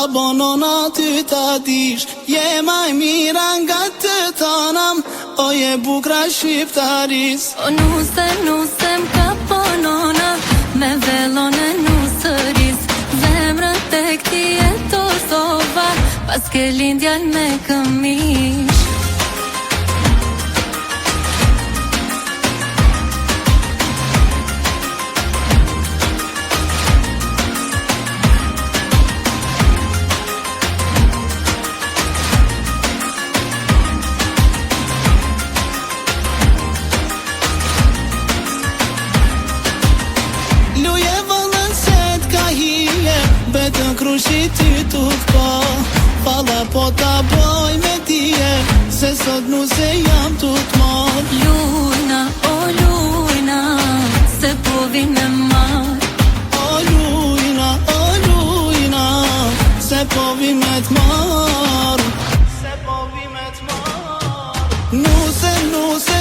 bonona ty ta dish, je maj mira nga të tanam, o je bukra shqiptaris. O nuse m'ka bonona, me vellon e nusëris, zemrën tek ti e torsova, pas ke lindjan me këmish. Betën krushi ty t'uk po, falla po ta boj me tije, se sot nuse jam t'uk mor. Lujna, o lujna, se po vin me mar. O lujna, se po vin me t'mar. Nuse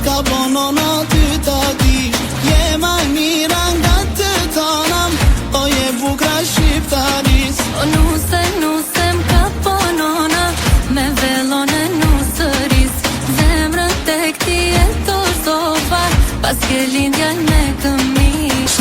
ka bonona ty ta dish, je maj mira nga të tanam, o je bukra shqiptaris. O nuse m'ka bonona, me vellon e nusëris, zemrën tek ti e torsova, pas ke lindjan me këmish.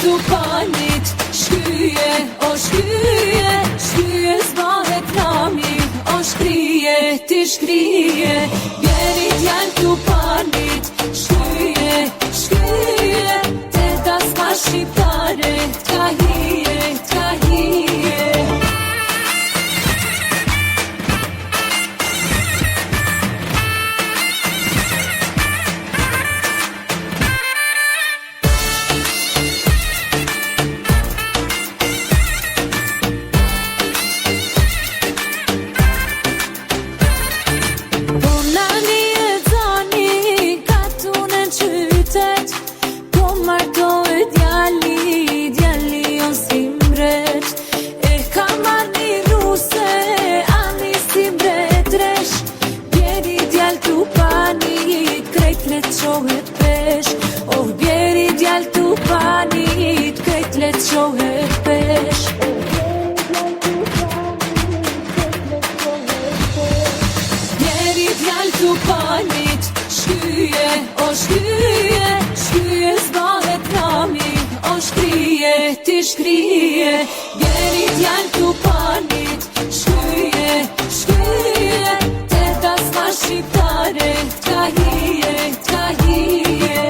tu panit, shkyje, o shkyje, shkyje zbahet rami, o shkrije, ti shkrije, bjerit djallë t'u panit Shkyje, shkyje Te dasma shqiptare T'ka hije, t'ka hije Qohet pesh Oh, bjeri djallë t'u panit Krejt let qohet pesh Bjeri djallë t'u panit Shkyje, o shkyje Shkyje zbahet rami O shkrije, ti shkrije Bjeri djallë t'u panit Shkyje, shkyje Te dasma shqiptare T'ka hije, t'ka hije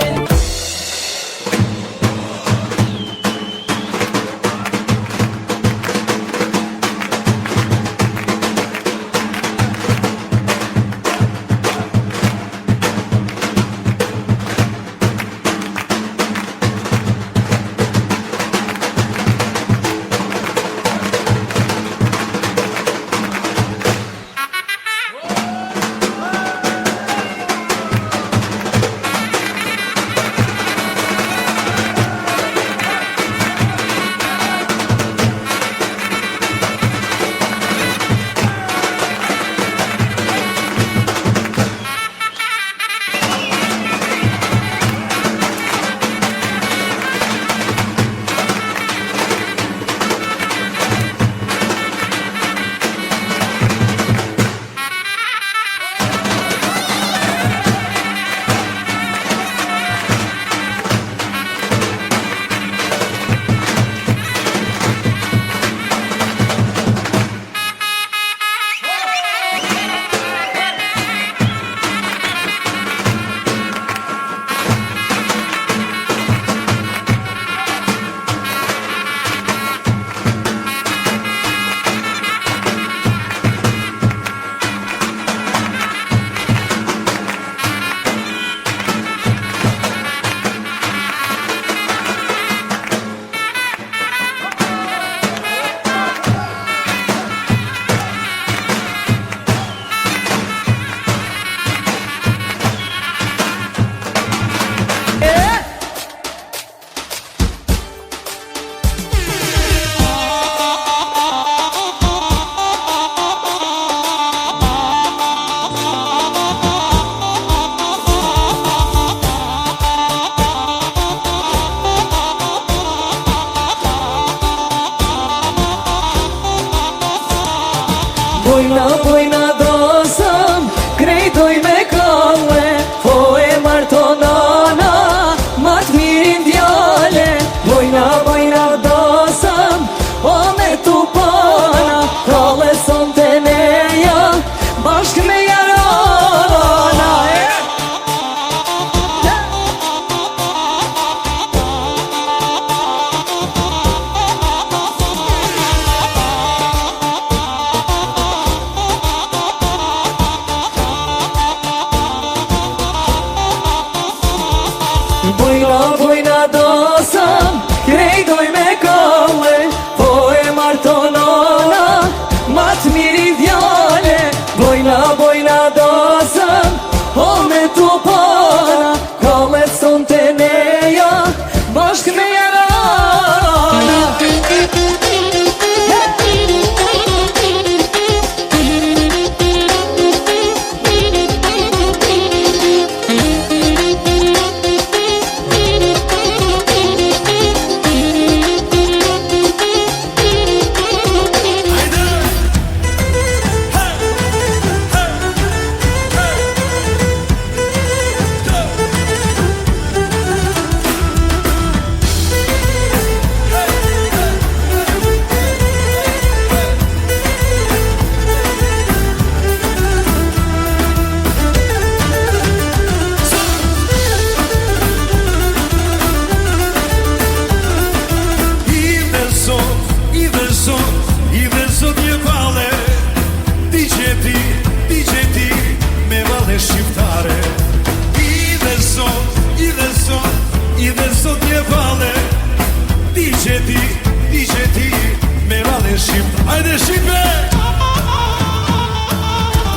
shqip, hajde shqipe!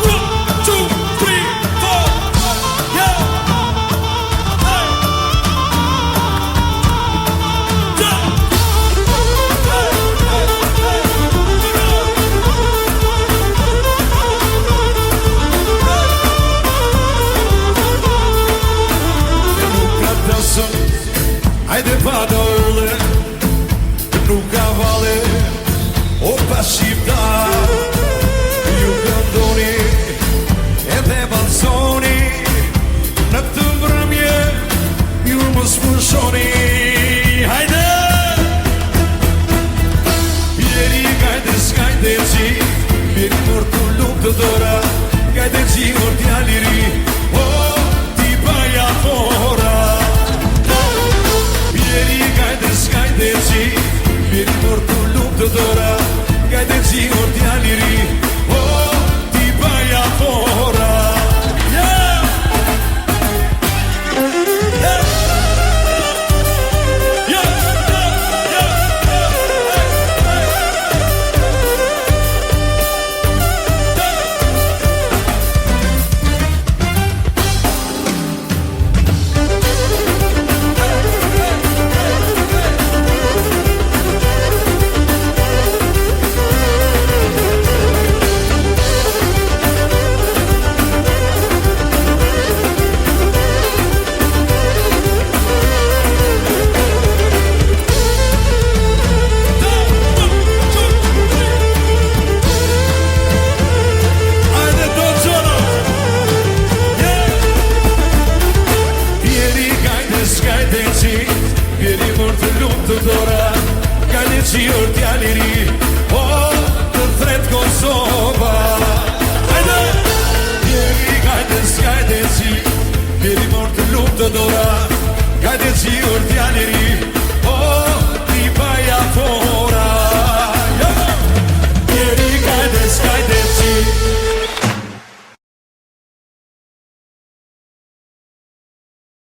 1, 2, 3, 4, yeah! Hajde pa dole, nuk ka vale, o pa shqiptar. Ju këndoni edhe balsoni, në të mbrëmje ju më spushoni. Hajde! Jeri gajde s'gajde qi, mirë për të lumë të dëra, gajde qi mër t'ja liri, o ti baja fora. Jeri gajde s'gajde qi, mirë për të lumë të dëra,